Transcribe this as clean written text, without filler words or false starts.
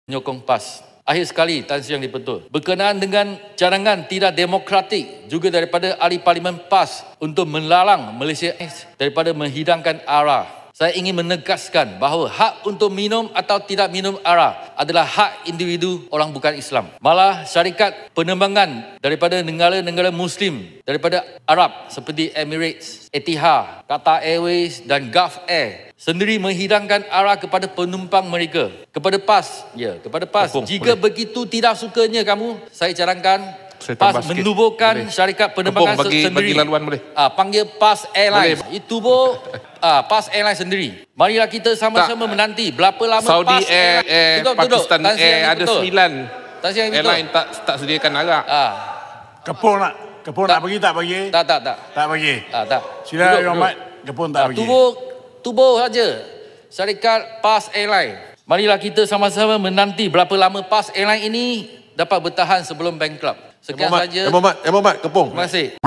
menyokong PAS. Akhir sekali, Tan Sri Yang dibetul. Berkenaan dengan cadangan tidak demokratik juga daripada ahli parlimen PAS untuk melarang Malaysia daripada menghidangkan ARA. Saya ingin menegaskan bahawa hak untuk minum atau tidak minum ARA adalah hak individu orang bukan Islam. Malah syarikat penerbangan daripada negara-negara Muslim daripada Arab seperti Emirates, Etihad, Qatar Airways dan Gulf Air sendiri menghidangkan ARA kepada penumpang mereka. Kepada PAS, kepada PAS. Jika begitu tidak sukanya kamu, saya cadangkan PAS menubuhkan syarikat penerbangan sendiri. Bagi laluan boleh. Panggil PAS Airlines. Itu PAS Airlines sendiri. Marilah kita sama-sama menanti berapa lama Saudi PAS Air, Pakistan Air ada 9 airline tak sediakan arak. Kepung nak bagi tak bagi? Tak. Tak bagi. Tak. Sila Rahmat, Kepung tak bagi. Tubuh saja syarikat PAS Airline. Marilah kita sama-sama menanti berapa lama PAS Airline ini dapat bertahan sebelum bankrupt. Sekian saja. Yang Berhormat, Kepung. Terima kasih.